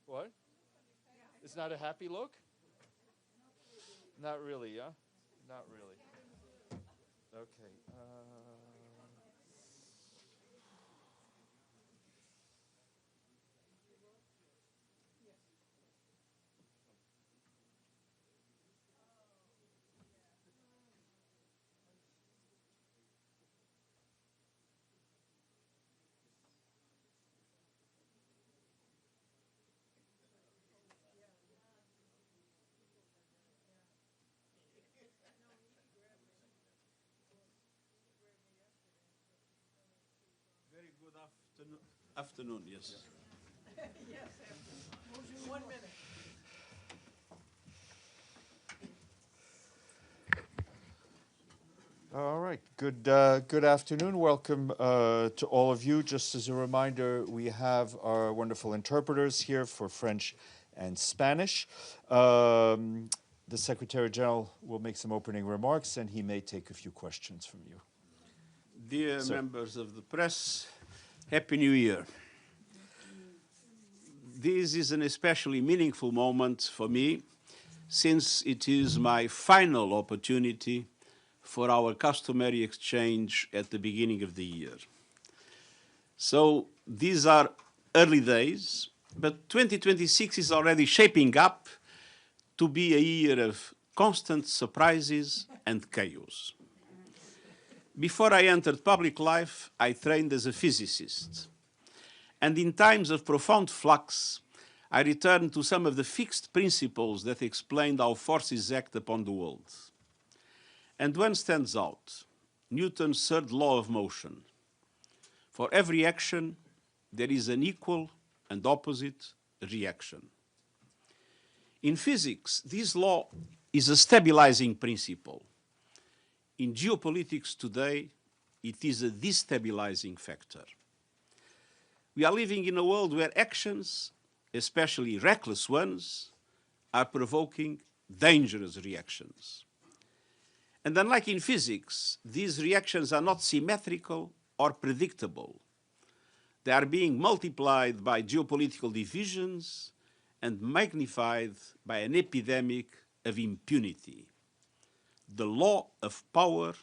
What? It's not a happy look? Not really, yeah? Not really. Okay. Very good afternoon, yes. Yes, 1 minute. All right. Good afternoon. Welcome to all of you. Just as a reminder, we have our wonderful interpreters here for French and Spanish. The Secretary-General will make some opening remarks, and he may take a few questions from you. Dear members of the press, Happy New Year. This is an especially meaningful moment for me, since it is my final opportunity for our customary exchange at the beginning of the year. So these are early days, but 2026 is already shaping up to be a year of constant surprises and chaos. Before I entered public life, I trained as a physicist. And in times of profound flux, I returned to some of the fixed principles that explained how forces act upon the world. And one stands out, Newton's third law of motion. For every action, there is an equal and opposite reaction. In physics, this law is a stabilizing principle. In geopolitics today, it is a destabilizing factor. We are living in a world where actions, especially reckless ones, are provoking dangerous reactions. And unlike in physics, these reactions are not symmetrical or predictable. They are being multiplied by geopolitical divisions and magnified by an epidemic of impunity. The law of power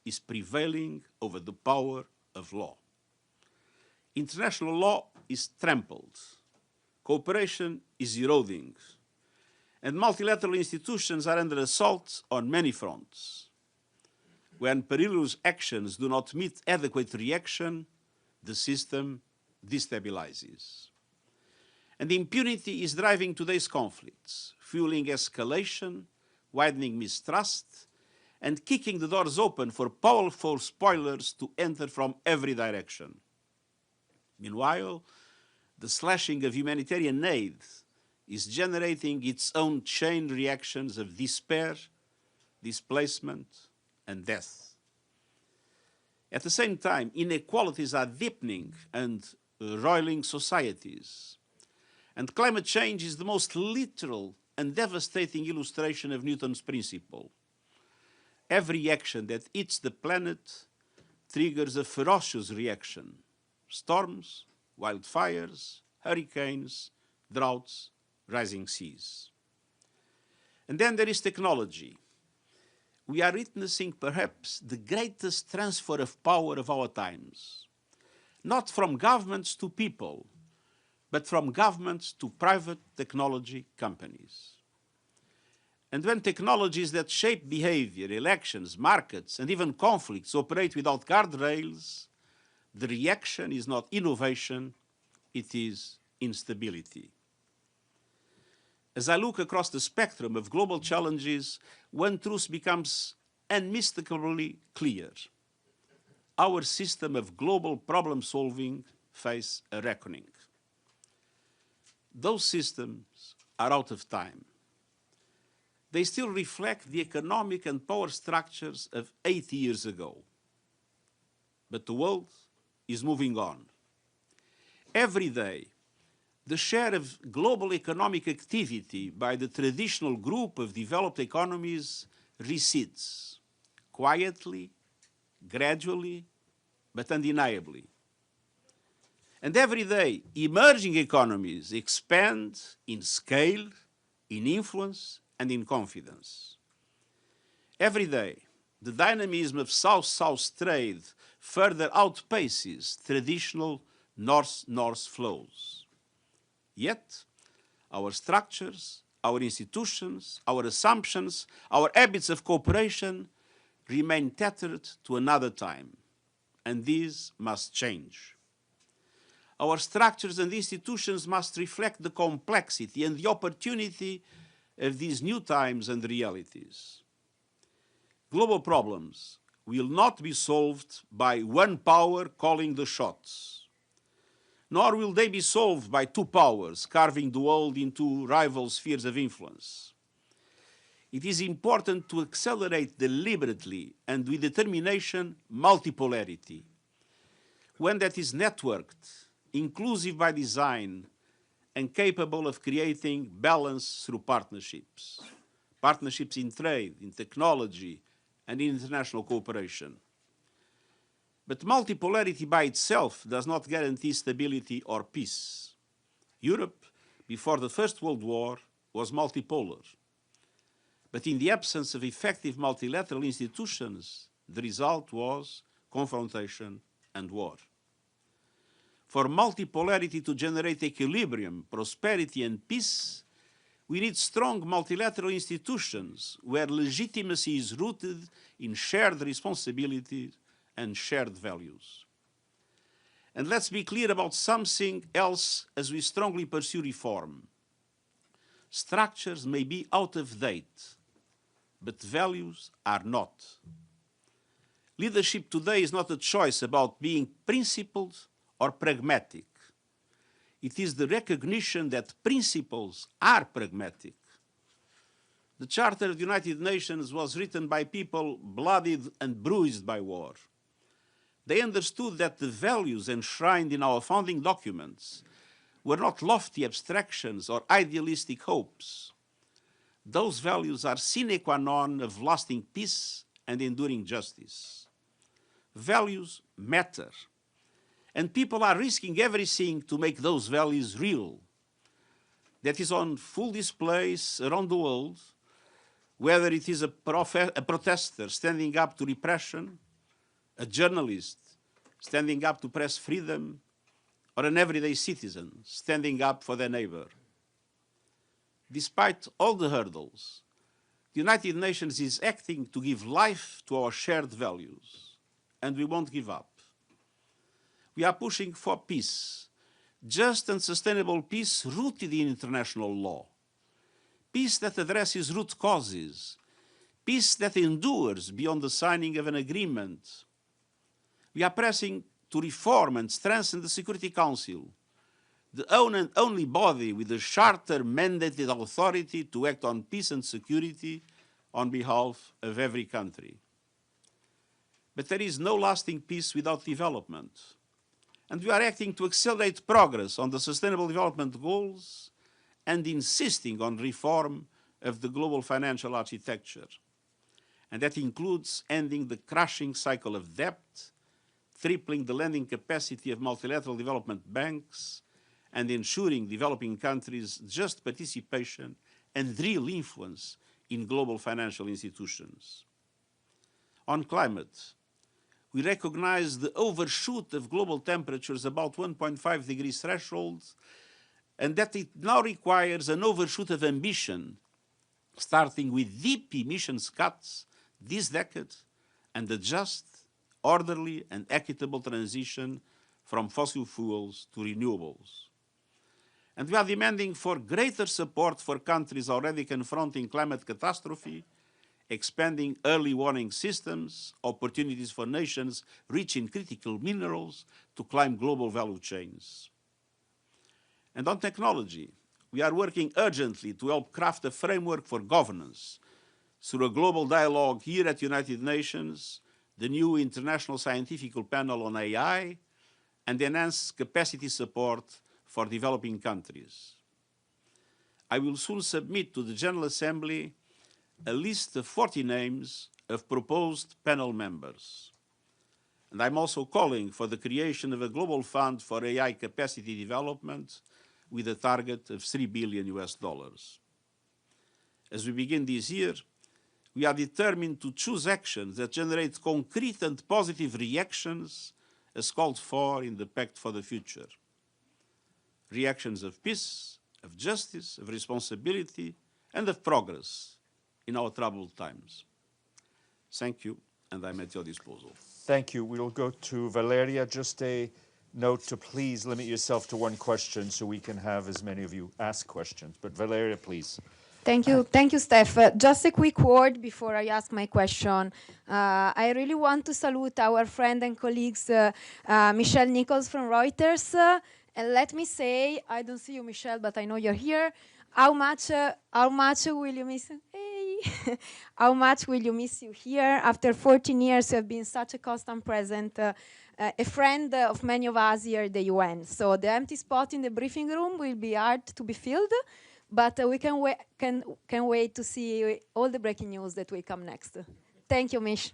is prevailing over the power of law. International law is trampled. Cooperation is eroding. And multilateral institutions are under assault on many fronts. When perilous actions do not meet adequate reaction, the system destabilizes. And impunity is driving today's conflicts, fueling escalation, widening mistrust, and kicking the doors open for powerful spoilers to enter from every direction. Meanwhile, the slashing of humanitarian aid is generating its own chain reactions of despair, displacement, and death. At the same time, inequalities are deepening and roiling societies. And climate change is the most literal and devastating illustration of Newton's principle. Every action that hits the planet triggers a ferocious reaction. Storms, wildfires, hurricanes, droughts, rising seas. And then there is technology. We are witnessing perhaps the greatest transfer of power of our times, not from governments to people, but from governments to private technology companies. And when technologies that shape behavior, elections, markets, and even conflicts operate without guardrails, the reaction is not innovation, it is instability. As I look across the spectrum of global challenges, one truth becomes unmistakably clear. Our system of global problem-solving face a reckoning. Those systems are out of time. They still reflect the economic and power structures of 80 years ago. But the world is moving on. Every day, the share of global economic activity by the traditional group of developed economies recedes, quietly, gradually, but undeniably. And every day, emerging economies expand in scale, in influence, and in confidence. Every day, the dynamism of South-South trade further outpaces traditional North-North flows. Yet, our structures, our institutions, our assumptions, our habits of cooperation remain tethered to another time, and these must change. Our structures and institutions must reflect the complexity and the opportunity of these new times and realities. Global problems will not be solved by one power calling the shots, nor will they be solved by two powers carving the world into rival spheres of influence. It is important to accelerate deliberately and with determination multipolarity, one that is networked, inclusive by design, and capable of creating balance through partnerships. Partnerships in trade, in technology, and in international cooperation. But multipolarity by itself does not guarantee stability or peace. Europe, before the First World War, was multipolar. But in the absence of effective multilateral institutions, the result was confrontation and war. For multipolarity to generate equilibrium, prosperity, and peace, we need strong multilateral institutions where legitimacy is rooted in shared responsibility and shared values. And let's be clear about something else as we strongly pursue reform. Structures may be out of date, but values are not. Leadership today is not a choice about being principled or pragmatic. It is the recognition that principles are pragmatic. The Charter of the United Nations was written by people bloodied and bruised by war. They understood that the values enshrined in our founding documents were not lofty abstractions or idealistic hopes. Those values are sine qua non of lasting peace and enduring justice. Values matter. And people are risking everything to make those values real. That is on full display around the world, whether it is a protester standing up to repression, a journalist standing up to press freedom, or an everyday citizen standing up for their neighbor. Despite all the hurdles, the United Nations is acting to give life to our shared values, and we won't give up. We are pushing for peace, just and sustainable peace rooted in international law, peace that addresses root causes, peace that endures beyond the signing of an agreement. We are pressing to reform and strengthen the Security Council, the only body with a charter-mandated authority to act on peace and security on behalf of every country. But there is no lasting peace without development. And we are acting to accelerate progress on the Sustainable Development Goals and insisting on reform of the global financial architecture. And that includes ending the crashing cycle of debt, tripling the lending capacity of multilateral development banks, and ensuring developing countries just participation and real influence in global financial institutions. On climate, we recognize the overshoot of global temperatures about 1.5 degrees threshold, and that it now requires an overshoot of ambition, starting with deep emissions cuts this decade and a just, orderly, and equitable transition from fossil fuels to renewables. And we are demanding for greater support for countries already confronting climate catastrophe, expanding early warning systems, opportunities for nations rich in critical minerals to climb global value chains. And on technology, we are working urgently to help craft a framework for governance through a global dialogue here at United Nations, the new International Scientific Panel on AI, and enhanced capacity support for developing countries. I will soon submit to the General Assembly a list of 40 names of proposed panel members. And I'm also calling for the creation of a global fund for AI capacity development with a target of $3 billion US. As we begin this year, we are determined to choose actions that generate concrete and positive reactions as called for in the Pact for the Future. Reactions of peace, of justice, of responsibility, and of progress in our troubled times. Thank you, and I'm at your disposal. Thank you. We'll go to Valeria. Just a note to please limit yourself to one question so we can have as many of you ask questions. But Valeria, please. Thank you, Steph. Just a quick word before I ask my question. I really want to salute our friend and colleagues, Michelle Nichols from Reuters. And let me say, I don't see you, Michelle, but I know you're here. How much will you miss? Hey, how much will you miss you here? After 14 years, you have been such a constant present, a friend of many of us here at the UN. So the empty spot in the briefing room will be hard to be filled. But we can wait to see all the breaking news that will come next. Thank you, Mish.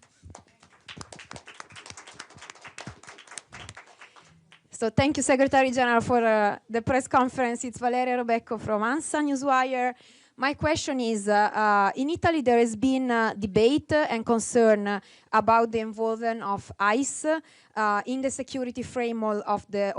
So thank you, Secretary-General, for the press conference. It's Valeria Robecco from ANSA Newswire. My question is, in Italy there has been debate and concern about the involvement of ICE in the security framework of the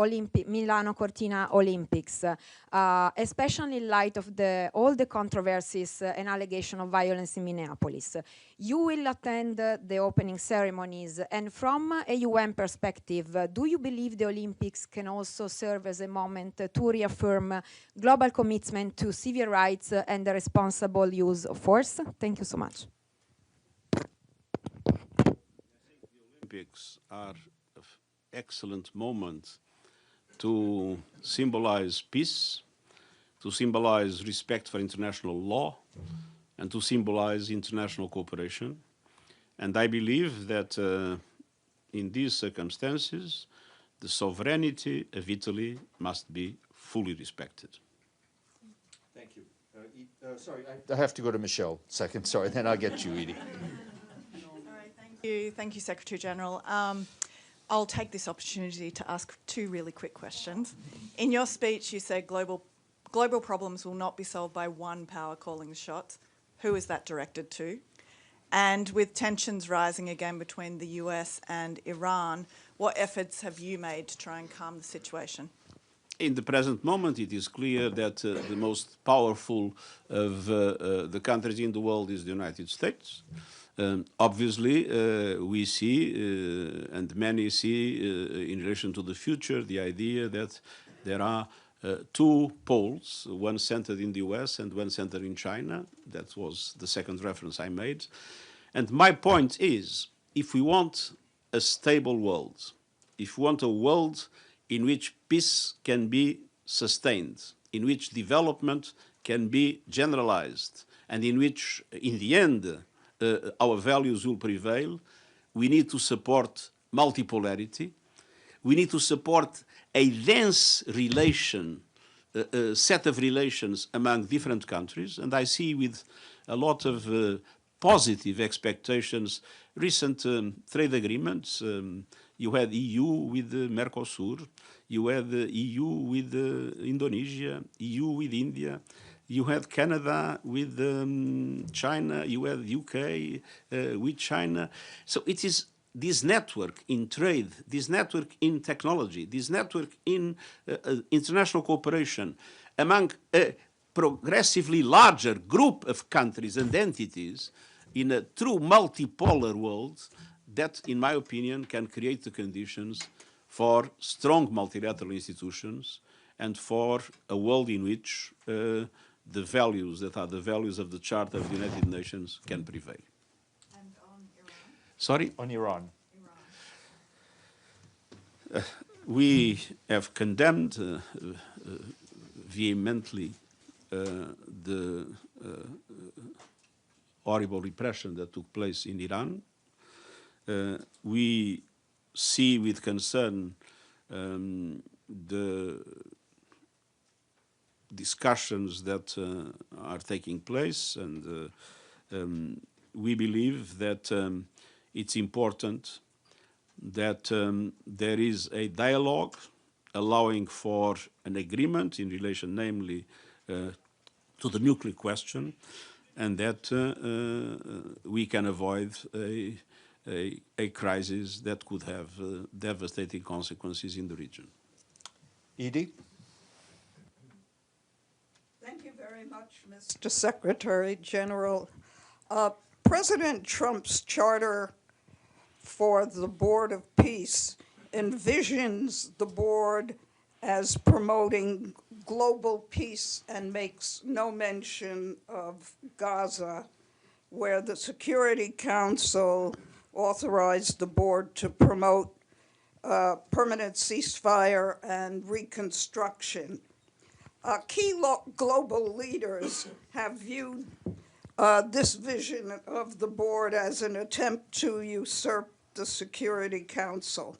Milano Cortina Olympics, especially in light of all the controversies and allegations of violence in Minneapolis. You will attend the opening ceremonies, and from a UN perspective, do you believe the Olympics can also serve as a moment to reaffirm global commitment to civil rights and the responsible use of force? Thank you so much. Olympics are an excellent moment to symbolize peace, to symbolize respect for international law, and to symbolize international cooperation. And I believe that in these circumstances, the sovereignty of Italy must be fully respected. Thank you. Sorry, I have to go to Michelle second. Sorry, then I'll get you, Edie. Thank you, Secretary-General. I'll take this opportunity to ask two really quick questions. In your speech, you said global problems will not be solved by one power calling the shots. Who is that directed to? And with tensions rising again between the US and Iran, what efforts have you made to try and calm the situation? In the present moment, it is clear that the most powerful of the countries in the world is the United States. Obviously, we see, and many see, in relation to the future, the idea that there are two poles, one centered in the US and one centered in China. That was the second reference I made. And my point is, if we want a stable world, if we want a world in which peace can be sustained, in which development can be generalized, and in which, in the end, our values will prevail, we need to support multipolarity. We need to support a dense relation, set of relations among different countries. And I see with a lot of positive expectations recent trade agreements. You had EU with Mercosur. You had EU with Indonesia, EU with India. You had Canada with China, you had UK with China. So it is this network in trade, this network in technology, this network in international cooperation among a progressively larger group of countries and entities in a true multipolar world that, in my opinion, can create the conditions for strong multilateral institutions and for a world in which the values that are the values of the Charter of the United Nations can prevail. And on Iran? Sorry? On Iran. We have condemned vehemently the horrible repression that took place in Iran. We see with concern the discussions that are taking place, and we believe that it's important that there is a dialogue allowing for an agreement in relation, namely, to the nuclear question, and that we can avoid a crisis that could have devastating consequences in the region. Edie? Thank you very much, Mr. Secretary-General. President Trump's charter for the Board of Peace envisions the board as promoting global peace and makes no mention of Gaza, where the Security Council authorized the board to promote permanent ceasefire and reconstruction. Key global leaders have viewed this vision of the board as an attempt to usurp the Security Council.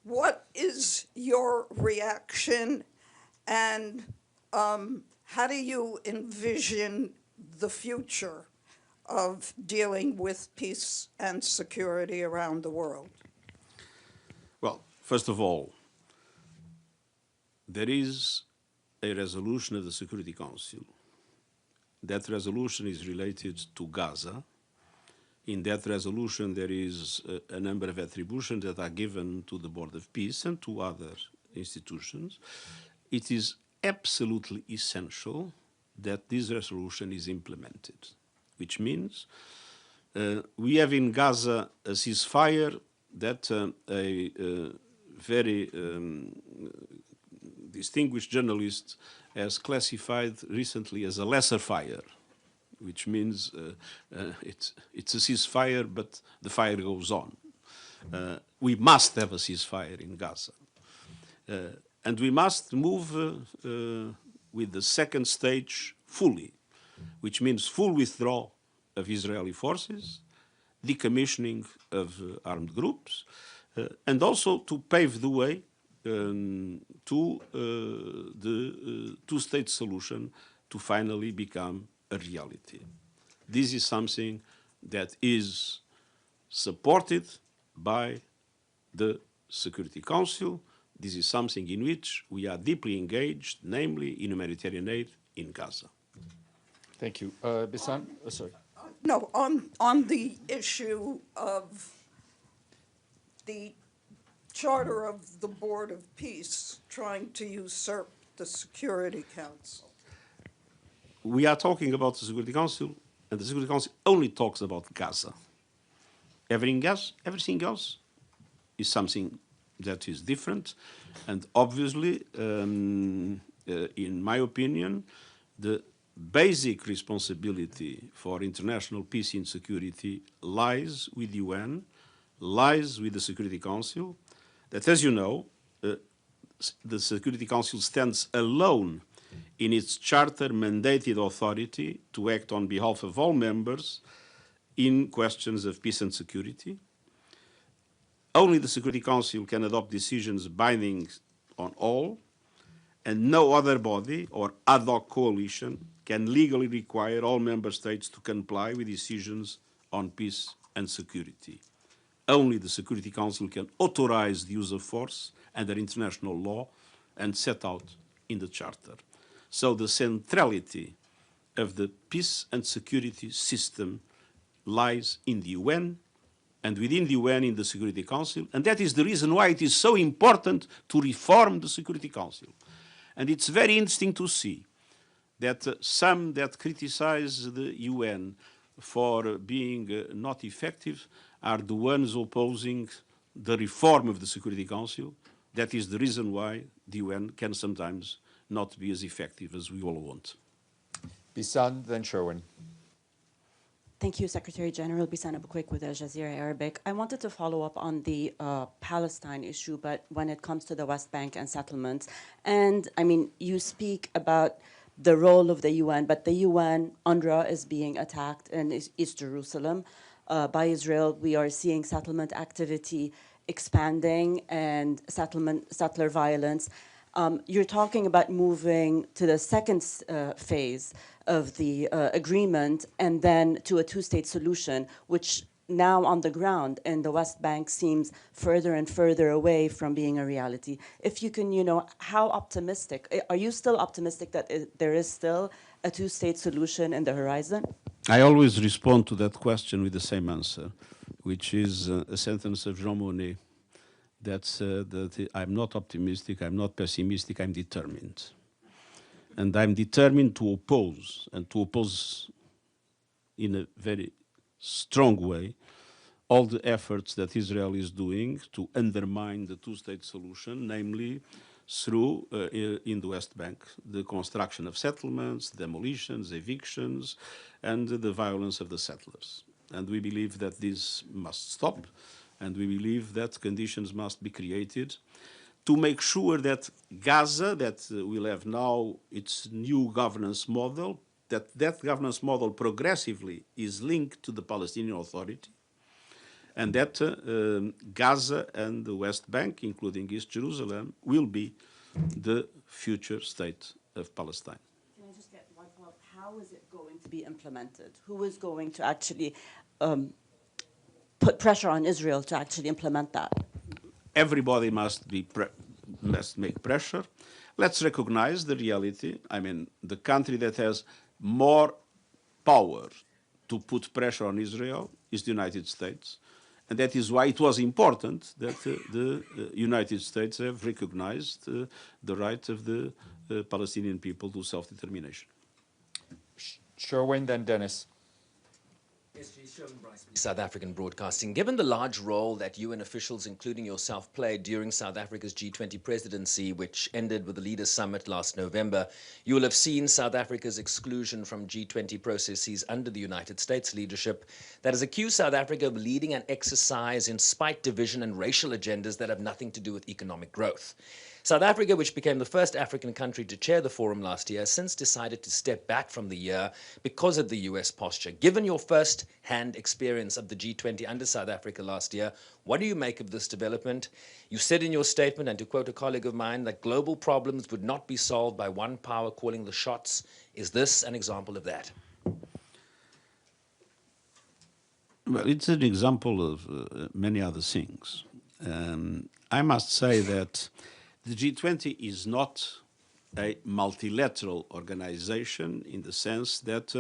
What is your reaction, and how do you envision the future of dealing with peace and security around the world? Well, first of all, there is a resolution of the Security Council. That resolution is related to Gaza. In that resolution, there is a number of attributions that are given to the Board of Peace and to other institutions. It is absolutely essential that this resolution is implemented, which means we have in Gaza a ceasefire that a very distinguished journalist has classified recently as a lesser fire, which means it's a ceasefire, but the fire goes on. We must have a ceasefire in Gaza. And we must move with the second stage fully, which means full withdrawal of Israeli forces, decommissioning of armed groups, and also to pave the way to the two-state solution to finally become a reality. This is something that is supported by the Security Council. This is something in which we are deeply engaged, namely in humanitarian aid in Gaza. Thank you. Bisan? Sorry. No, on the issue of the charter of the Board of Peace trying to usurp the Security Council. We are talking about the Security Council, and the Security Council only talks about Gaza. Everything else is something that is different, and obviously, in my opinion, the basic responsibility for international peace and security lies with the UN, lies with the Security Council, that, as you know, the Security Council stands alone in its charter-mandated authority to act on behalf of all members in questions of peace and security. Only the Security Council can adopt decisions binding on all, and no other body or ad hoc coalition can legally require all member states to comply with decisions on peace and security. Only the Security Council can authorize the use of force under international law and set out in the Charter. So the centrality of the peace and security system lies in the UN, and within the UN in the Security Council, and that is the reason why it is so important to reform the Security Council. And it's very interesting to see that some that criticize the UN for being not effective are the ones opposing the reform of the Security Council. That is the reason why the UN can sometimes not be as effective as we all want. Bisan, then Sherwin. Thank you, Secretary-General. Bisan Abukwik with Al Jazeera Arabic. I wanted to follow up on the Palestine issue, but when it comes to the West Bank and settlements. And, I mean, you speak about the role of the UN, but the UN, UNRWA, is being attacked in East Jerusalem by Israel. We are seeing settlement activity expanding and settler violence. You're talking about moving to the second phase of the agreement and then to a two-state solution, which now on the ground in the West Bank seems further and further away from being a reality. If you can, how optimistic, are you still optimistic that there is still a two-state solution in the horizon? I always respond to that question with the same answer, which is a sentence of Jean Monnet that I'm not optimistic, I'm not pessimistic, I'm determined. And I'm determined to oppose, and to oppose in a very strong way, all the efforts that Israel is doing to undermine the two-state solution, namely through, in the West Bank, the construction of settlements, demolitions, evictions, and the violence of the settlers. And we believe that this must stop, and we believe that conditions must be created to make sure that Gaza, that will have now its new governance model, that governance model progressively is linked to the Palestinian Authority, and that Gaza and the West Bank, including East Jerusalem, will be the future state of Palestine. Can I just get one follow-up? How is it going to be implemented? Who is going to actually put pressure on Israel to actually implement that? Everybody must make pressure. Let's recognize the reality. I mean, the country that has more power to put pressure on Israel is the United States. And that is why it was important that the United States have recognized the right of the Palestinian people to self-determination. Sherwin, then Dennis. South African Broadcasting. Given the large role that UN officials, including yourself, played during South Africa's G20 presidency, which ended with the Leaders' Summit last November, you will have seen South Africa's exclusion from G20 processes under the United States leadership that has accused South Africa of leading an exercise in spite, division, and racial agendas that have nothing to do with economic growth. South Africa, which became the first African country to chair the forum last year, has since decided to step back from the year because of the US posture. Given your first-hand experience of the G20 under South Africa last year, what do you make of this development? You said in your statement, and to quote a colleague of mine, that global problems would not be solved by one power calling the shots. Is this an example of that? Well, it's an example of many other things. I must say that the G20 is not a multilateral organization in the sense that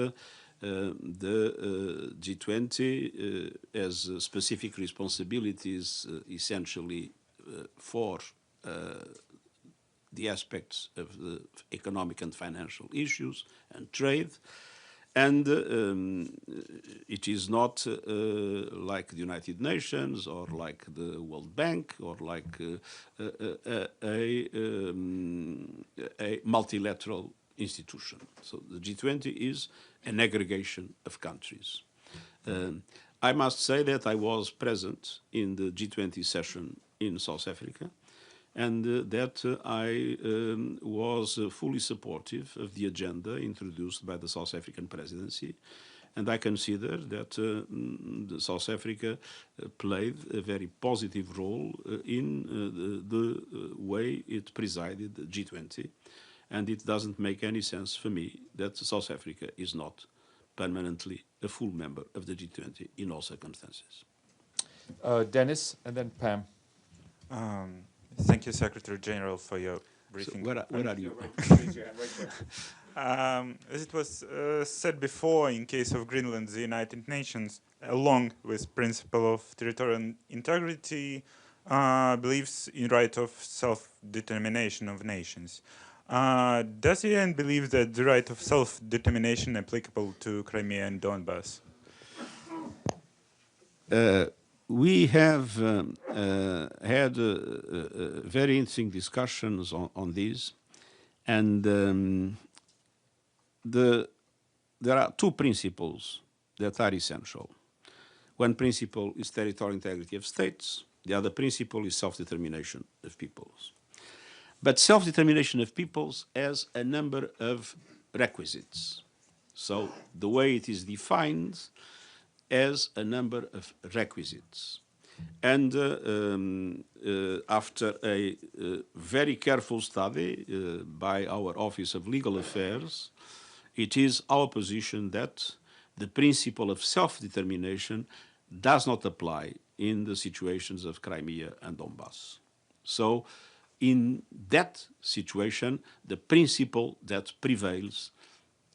the G20 has specific responsibilities essentially for the aspects of the economic and financial issues and trade. And it is not like the United Nations or like the World Bank or like a multilateral institution. So the G20 is an aggregation of countries. I must say that I was present in the G20 session in South Africa, and that I was fully supportive of the agenda introduced by the South African presidency. And I consider that South Africa played a very positive role in the way it presided the G20. And it doesn't make any sense for me that South Africa is not permanently a full member of the G20 in all circumstances. Dennis, and then Pam. Thank you, Secretary-General, for your briefing. So where are you? As it was said before, in case of Greenland, the United Nations, along with principle of territorial integrity, believes in right of self-determination of nations. Does the UN believe that the right of self-determination applicable to Crimea and Donbass? We have had very interesting discussions on this, and there are two principles that are essential. One principle is territorial integrity of states. The other principle is self-determination of peoples. But self-determination of peoples has a number of requisites. So the way it is defined as a number of requisites. And after a very careful study by our Office of Legal Affairs, it is our position that the principle of self-determination does not apply in the situations of Crimea and Donbass. So in that situation, the principle that prevails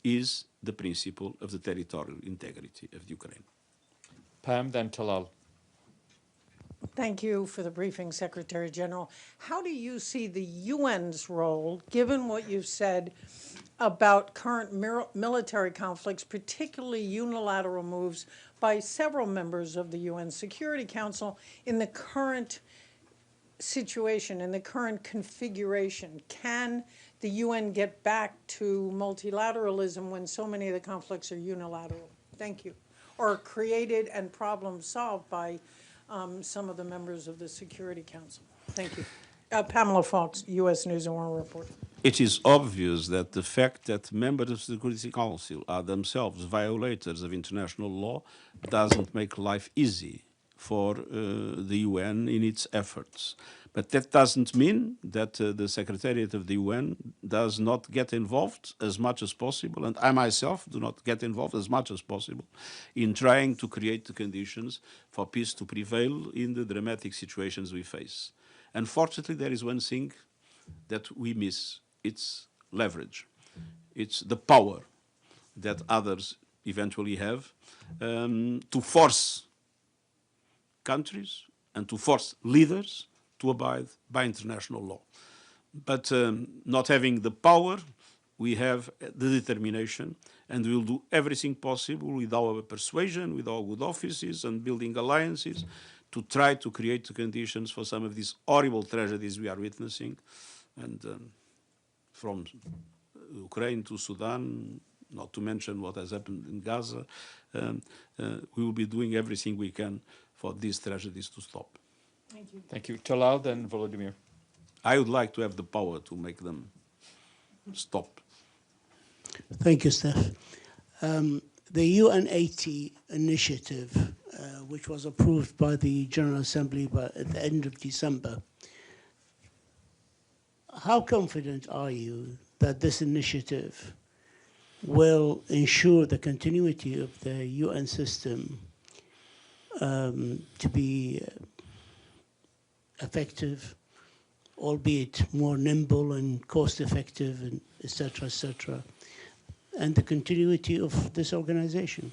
is the principle of the territorial integrity of Ukraine. Pam, then Talal. Thank you for the briefing, Secretary General. How do you see the UN's role, given what you've said about current military conflicts, particularly unilateral moves by several members of the UN Security Council in the current situation, in the current configuration? Can the UN get back to multilateralism when so many of the conflicts are unilateral? Thank you. Or created and problem solved by some of the members of the Security Council. Thank you. Pamela Fox, U.S. News and World Report. It is obvious that the fact that members of the Security Council are themselves violators of international law doesn't make life easy for the UN in its efforts. But that doesn't mean that the Secretariat of the UN does not get involved as much as possible, and I myself do not get involved as much as possible in trying to create the conditions for peace to prevail in the dramatic situations we face. Unfortunately, there is one thing that we miss. It's leverage. It's the power that others eventually have to force countries and to force leaders to abide by international law. But not having the power, we have the determination, and we will do everything possible with our persuasion, with our good offices and building alliances to try to create the conditions for some of these horrible tragedies we are witnessing. And from Ukraine to Sudan, not to mention what has happened in Gaza, we will be doing everything we can for these tragedies to stop. Thank you. Thank you. Talal, then Volodymyr. I would like to have the power to make them stop. Thank you, Steph. The UN-80 initiative, which was approved by the General Assembly at the end of December, how confident are you that this initiative will ensure the continuity of the UN system to be effective, albeit more nimble and cost-effective, and et cetera, and the continuity of this organization?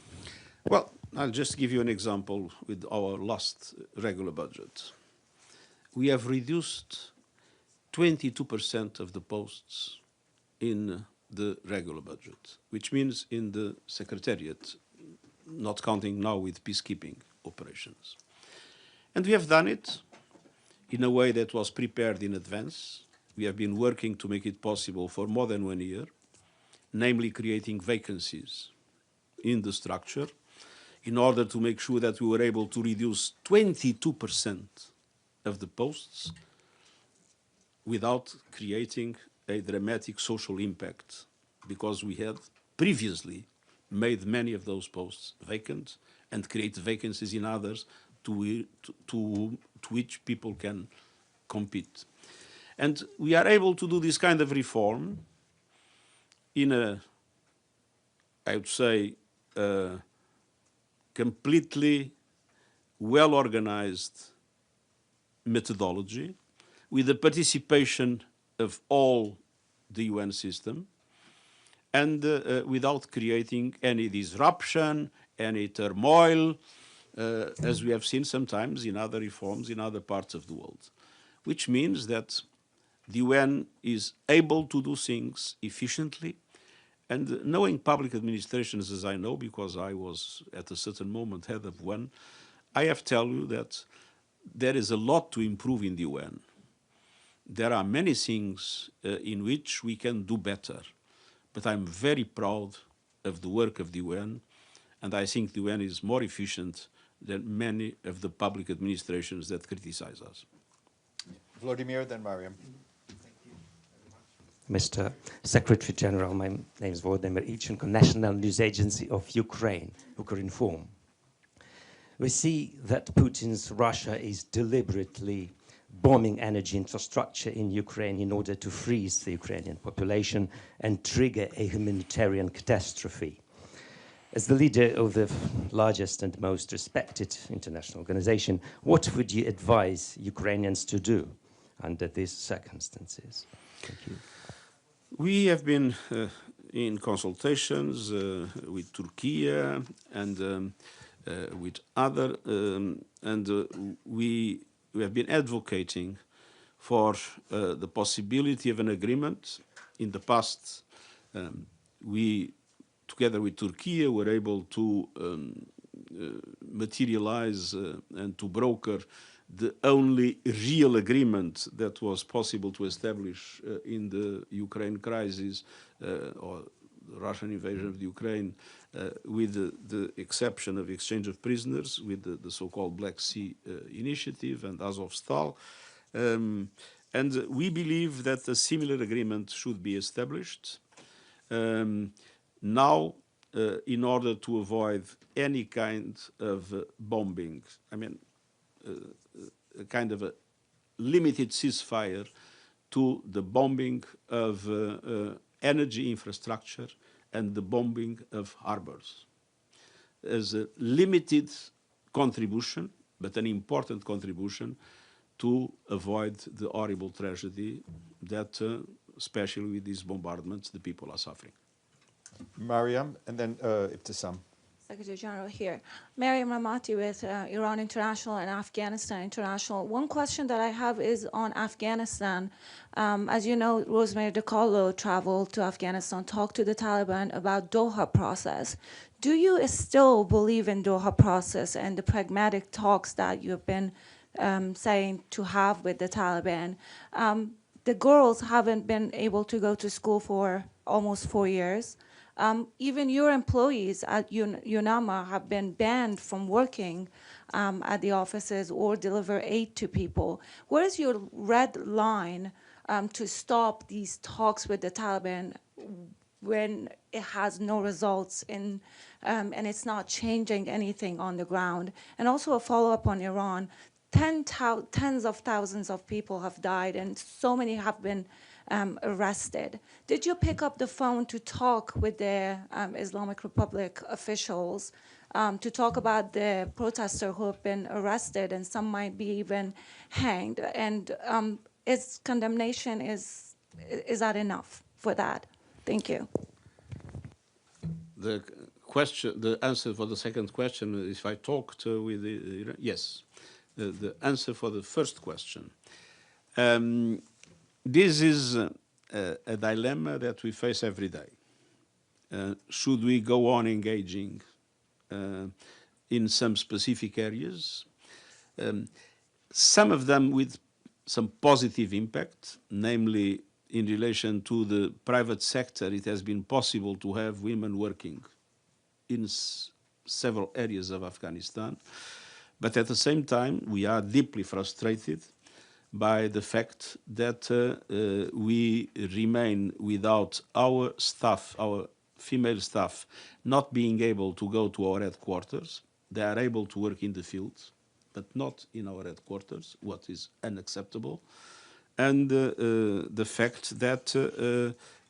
Well, I'll just give you an example with our last regular budget. We have reduced 22% of the posts in the regular budget, which means in the Secretariat, not counting now with peacekeeping operations. And we have done it in a way that was prepared in advance. We have been working to make it possible for more than 1 year, namely creating vacancies in the structure in order to make sure that we were able to reduce 22% of the posts without creating a dramatic social impact, because we had previously made many of those posts vacant and created vacancies in others to which people can compete. And we are able to do this kind of reform in a, I would say, completely well-organized methodology with the participation of all the UN system and without creating any disruption, any turmoil, as we have seen sometimes in other reforms in other parts of the world, which means that the UN is able to do things efficiently. And knowing public administrations as I know, because I was at a certain moment head of one, I have to tell you that there is a lot to improve in the UN. There are many things in which we can do better, but I'm very proud of the work of the UN, and I think the UN is more efficient than many of the public administrations that criticize us. Vladimir, then Mariam. Mr. Secretary-General, my name is Vladimir Ichenko, National News Agency of Ukraine, Ukrinform. We see that Putin's Russia is deliberately bombing energy infrastructure in Ukraine in order to freeze the Ukrainian population and trigger a humanitarian catastrophe. As the leader of the largest and most respected international organization, what would you advise Ukrainians to do under these circumstances? Thank you. We have been in consultations with Turkey and with other, we have been advocating for the possibility of an agreement. In the past, we, together with Turkey, were able to materialize and to broker the only real agreement that was possible to establish in the Ukraine crisis or the Russian invasion of the Ukraine, with the exception of exchange of prisoners, with the so-called Black Sea Initiative and Azovstal. And we believe that a similar agreement should be established now in order to avoid any kind of bombing. I mean, a kind of a limited ceasefire to the bombing of energy infrastructure and the bombing of harbors. As a limited contribution, but an important contribution to avoid the horrible tragedy that, especially with these bombardments, the people are suffering. Mariam, and then Ibtisam. Secretary-General here. Mariam Ramati with Iran International and Afghanistan International. One question that I have is on Afghanistan. As you know, Rosemary DiCarlo traveled to Afghanistan, talked to the Taliban about Doha process. Do you still believe in Doha process and the pragmatic talks that you've been saying to have with the Taliban? The girls haven't been able to go to school for almost 4 years. Even your employees at UNAMA have been banned from working at the offices or deliver aid to people. Where is your red line to stop these talks with the Taliban when it has no results and it's not changing anything on the ground? And also a follow-up on Iran. Tens of thousands of people have died and so many have been arrested. Did you pick up the phone to talk with the Islamic Republic officials to talk about the protesters who have been arrested and some might be even hanged? And is condemnation, is that enough for that? Thank you. The question, the answer for the second question, if I talked with the, yes. The answer for the first question. This is a dilemma that we face every day. Should we go on engaging in some specific areas? Some of them with some positive impact, namely in relation to the private sector, it has been possible to have women working in several areas of Afghanistan. But at the same time, we are deeply frustrated by the fact that we remain without our staff, our female staff, not being able to go to our headquarters. They are able to work in the field, but not in our headquarters, what is unacceptable. And the fact that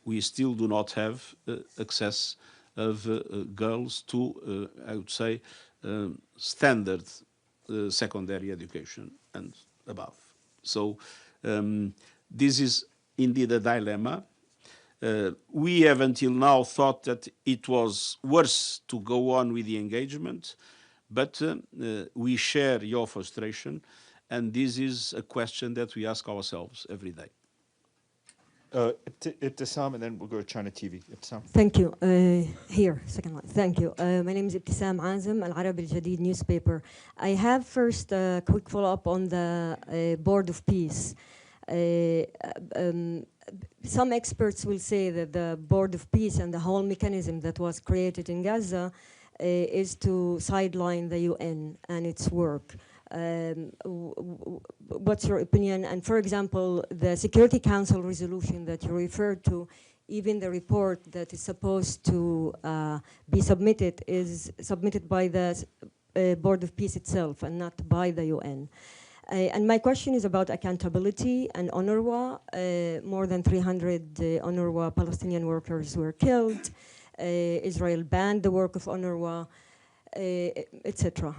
we still do not have access of girls to, I would say, standard secondary education and above. So this is indeed a dilemma. We have until now thought that it was worse to go on with the engagement, but we share your frustration, and this is a question that we ask ourselves every day. Ibtisam, and then we'll go to China TV. Ibtisam. Thank you. Here, second line. Thank you. My name is Ibtisam Azim, Al Arabi Al Jadid newspaper. I have first a quick follow-up on the Board of Peace. Some experts will say that the Board of Peace and the whole mechanism that was created in Gaza is to sideline the UN and its work. What's your opinion? And for example, the Security Council resolution that you referred to, even the report that is supposed to be submitted is submitted by the Board of Peace itself and not by the UN. And my question is about accountability and UNRWA. More than 300 UNRWA Palestinian workers were killed. Israel banned the work of UNRWA, etc.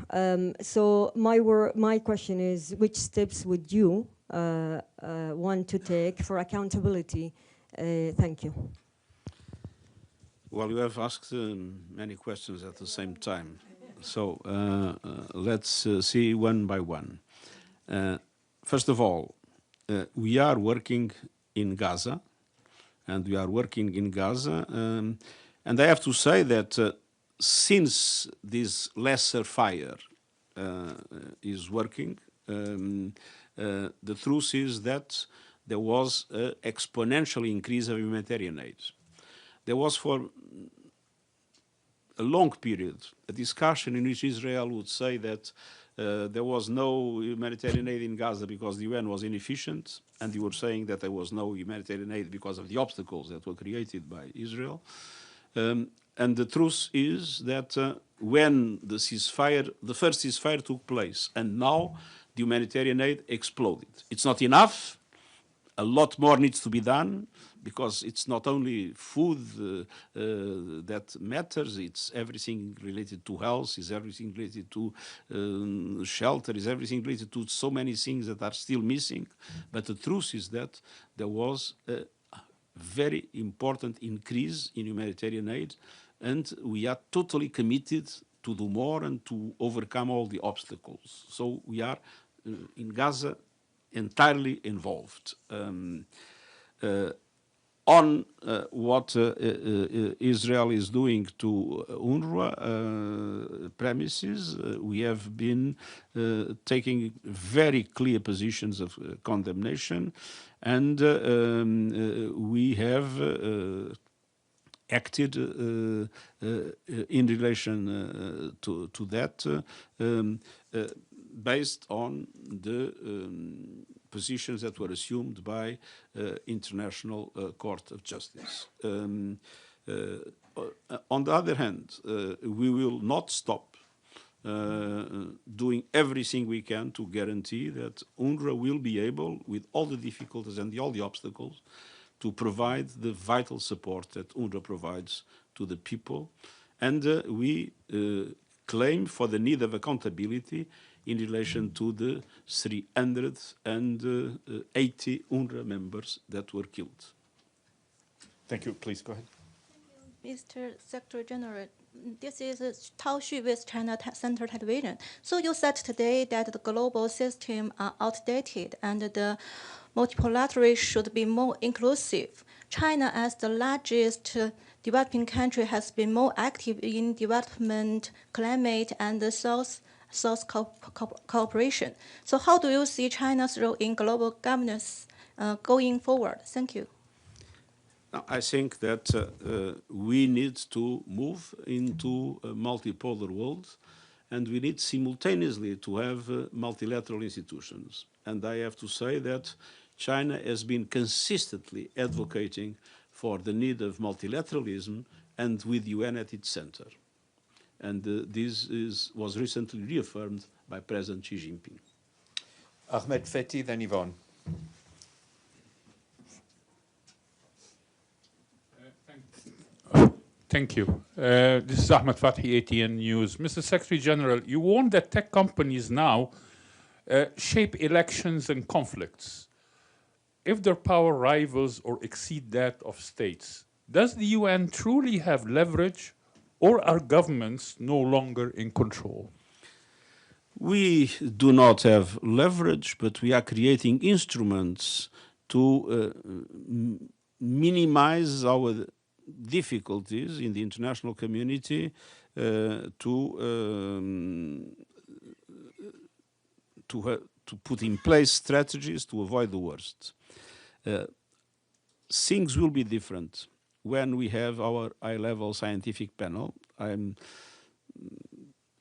So my question is, which steps would you want to take for accountability? Thank you. Well, you have asked many questions at the same time. So let's see one by one. First of all, we are working in Gaza, and we are working in Gaza. And I have to say that since this lesser fire is working, the truth is that there was an exponential increase of humanitarian aid. There was for a long period a discussion in which Israel would say that there was no humanitarian aid in Gaza because the UN was inefficient, and you were saying that there was no humanitarian aid because of the obstacles that were created by Israel. And the truth is that when the ceasefire, the first ceasefire took place, and now the humanitarian aid exploded. It's not enough. A lot more needs to be done, because it's not only food that matters, it's everything related to health, it's everything related to shelter, it's everything related to so many things that are still missing. But the truth is that there was a very important increase in humanitarian aid, and we are totally committed to do more and to overcome all the obstacles. So we are in Gaza entirely involved. On what Israel is doing to UNRWA premises, we have been taking very clear positions of condemnation, and we have acted in relation to that based on the positions that were assumed by International Court of Justice. On the other hand, we will not stop doing everything we can to guarantee that UNRWA will be able, with all the difficulties and all the obstacles, to provide the vital support that UNRWA provides to the people. And we claim for the need of accountability in relation to the 380 UNRWA members that were killed. Thank you. Please go ahead. Mr. Secretary-General, this is Tao Xu with China Center Television. So you said today that the global system are outdated and the multipolarity should be more inclusive. China, as the largest developing country, has been more active in development, climate, and South cooperation. So how do you see China's role in global governance going forward? Thank you. I think that we need to move into a multipolar world, and we need simultaneously to have multilateral institutions. And I have to say that China has been consistently advocating for the need of multilateralism, and with the UN at its center. And this was recently reaffirmed by President Xi Jinping. Ahmed Fethi, then Yvonne. Thank you. This is Ahmed Fathi, ATN News. Mr. Secretary-General, you warned that tech companies now shape elections and conflicts. If their power rivals or exceed that of states, does the UN truly have leverage, or are governments no longer in control? We do not have leverage, but we are creating instruments to minimize our difficulties in the international community to put in place strategies to avoid the worst. Things will be different when we have our high-level scientific panel. I'm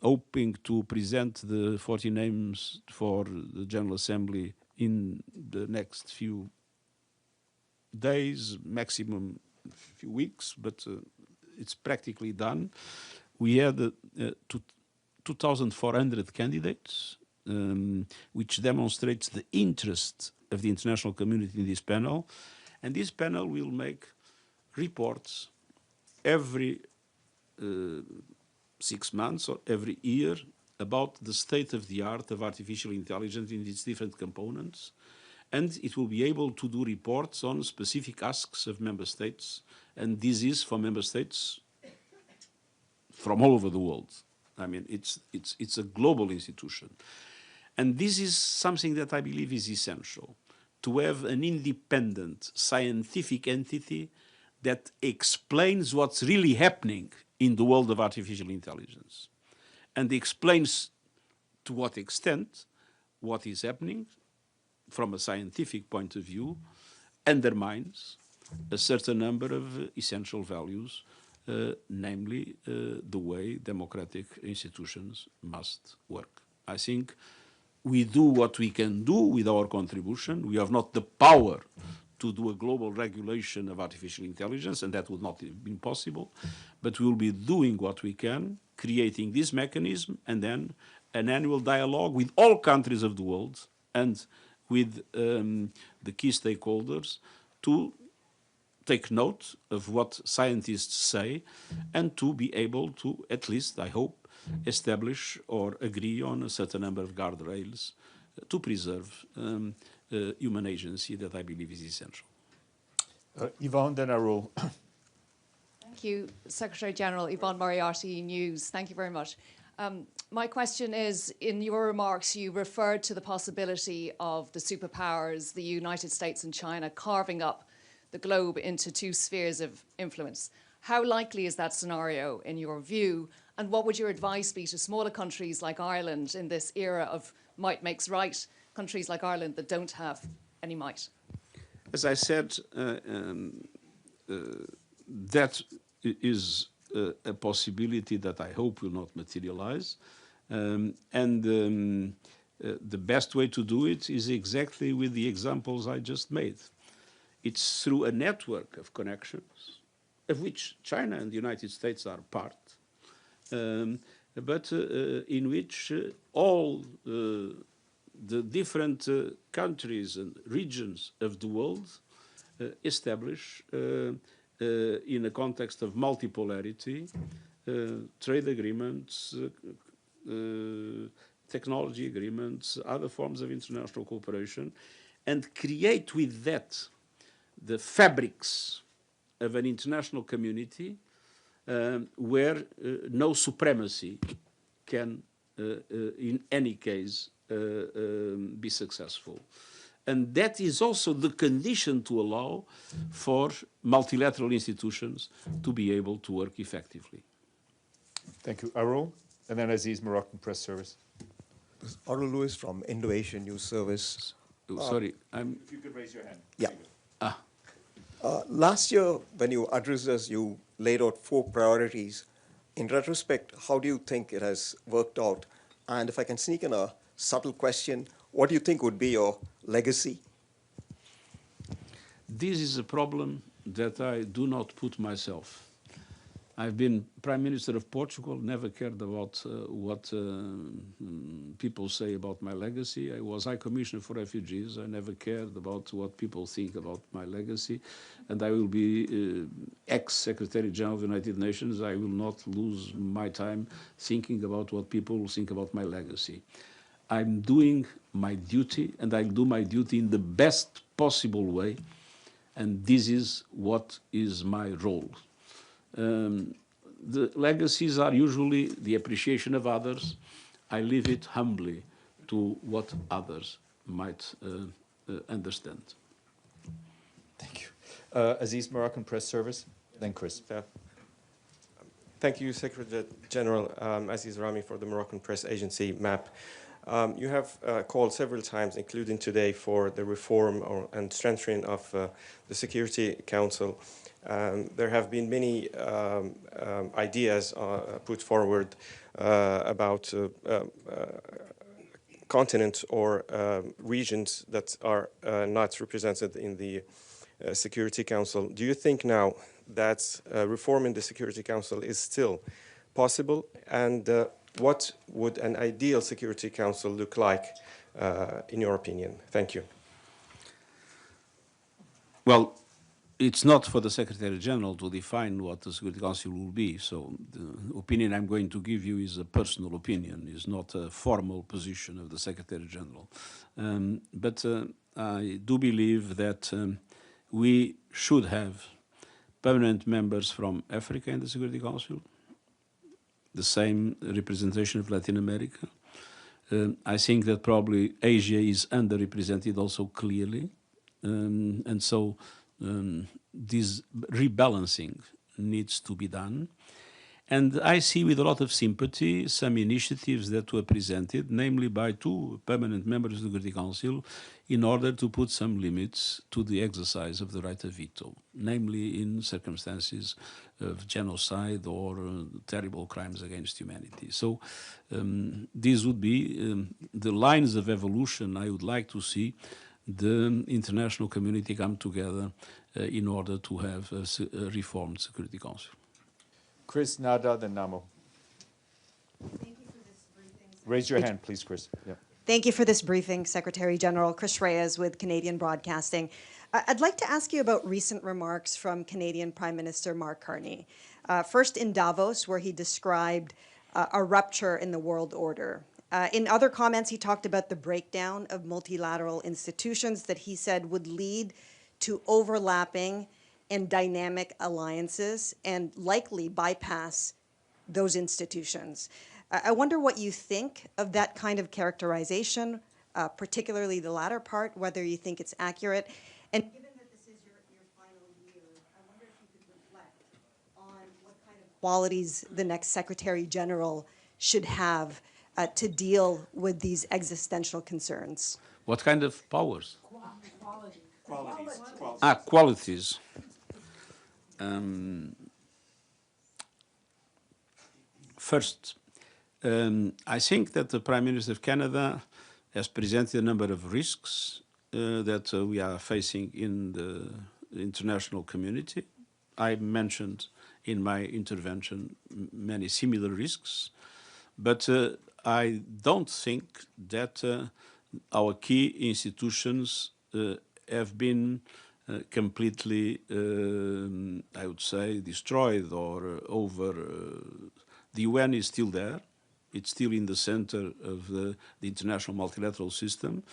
hoping to present the 40 names for the General Assembly in the next few days, maximum few weeks, but it's practically done. We had 2,400 candidates, which demonstrates the interest of the international community in this panel. And this panel will make reports every 6 months or every year about the state of the art of artificial intelligence in its different components. And it will be able to do reports on specific asks of member states. And this is for member states from all over the world. I mean, it's a global institution. And this is something that I believe is essential, to have an independent scientific entity that explains what's really happening in the world of artificial intelligence and explains to what extent what is happening from a scientific point of view undermines a certain number of essential values, namely the way democratic institutions must work. I think we do what we can do with our contribution. We have not the power to do a global regulation of artificial intelligence, and that would not have been possible. But we will be doing what we can, creating this mechanism, and then an annual dialogue with all countries of the world and with the key stakeholders to take note of what scientists say and to be able to, at least, I hope, establish or agree on a certain number of guardrails to preserve human agency that I believe is essential. Yvonne, then Arul. Thank you, Secretary-General. Yvonne Moriarty, News. Thank you very much. My question is, in your remarks, you referred to the possibility of the superpowers, the United States and China, carving up the globe into two spheres of influence. How likely is that scenario in your view? And what would your advice be to smaller countries like Ireland in this era of might makes right, countries like Ireland that don't have any might? As I said, that is a possibility that I hope will not materialize. The best way to do it is exactly with the examples I just made. It's through a network of connections, of which China and the United States are part, but in which all the different countries and regions of the world establish, in a context of multipolarity, trade agreements, technology agreements, other forms of international cooperation, and create with that the fabrics of an international community where no supremacy can, in any case, be successful. And that is also the condition to allow for multilateral institutions to be able to work effectively. Thank you. Arul, and then Aziz, Moroccan Press Service. Arul Lewis from Indo-Asian News Service. Sorry, if you could raise your hand. Yeah. Last year, when you addressed us, you laid out 4 priorities. In retrospect, how do you think it has worked out? And if I can sneak in a subtle question, what do you think would be your legacy? This is a problem that I do not put myself. I've been Prime Minister of Portugal, never cared about what people say about my legacy. I was High Commissioner for Refugees. I never cared about what people think about my legacy. And I will be ex-Secretary-General of the United Nations. I will not lose my time thinking about what people will think about my legacy. I'm doing my duty, and I'll do my duty in the best possible way. And this is what is my role. The legacies are usually the appreciation of others. I leave it humbly to what others might understand. Thank you. Aziz, Moroccan Press Service, then Chris. Thank you, Secretary-General Aziz Rami for the Moroccan Press Agency, MAP. You have called several times, including today, for the reform and strengthening of the Security Council. There have been many ideas put forward about continents or regions that are not represented in the Security Council. Do you think now that reforming the Security Council is still possible? And what would an ideal Security Council look like, in your opinion? Thank you. Well, it's not for the Secretary-General to define what the Security Council will be. So the opinion I'm going to give you is a personal opinion, is not a formal position of the Secretary-General. But I do believe that we should have permanent members from Africa in the Security Council, the same representation of Latin America. I think that probably Asia is underrepresented also clearly. And so this rebalancing needs to be done. And I see with a lot of sympathy some initiatives that were presented, namely by 2 permanent members of the Security Council, in order to put some limits to the exercise of the right of veto, namely in circumstances of genocide or terrible crimes against humanity. So these would be the lines of evolution I would like to see the international community come together in order to have a reformed Security Council. Chris, Nada, then Namo. Raise your hand, please, Chris. Yeah. Thank you for this briefing, Secretary-General. Chris Reyes with Canadian Broadcasting. I'd like to ask you about recent remarks from Canadian Prime Minister Mark Carney. First in Davos, where he described a rupture in the world order. In other comments, he talked about the breakdown of multilateral institutions that he said would lead to overlapping and dynamic alliances and likely bypass those institutions. I wonder what you think of that kind of characterization, particularly the latter part, whether you think it's accurate. And given that this is your final year, I wonder if you could reflect on what kind of qualities the next Secretary-General should have to deal with these existential concerns. What kind of powers? Qualities. Qualities. First, I think that the Prime Minister of Canada has presented a number of risks that we are facing in the international community. I mentioned in my intervention many similar risks, but I don't think that our key institutions have been completely, I would say, destroyed or over. The UN is still there. It's still in the center of the international multilateral system.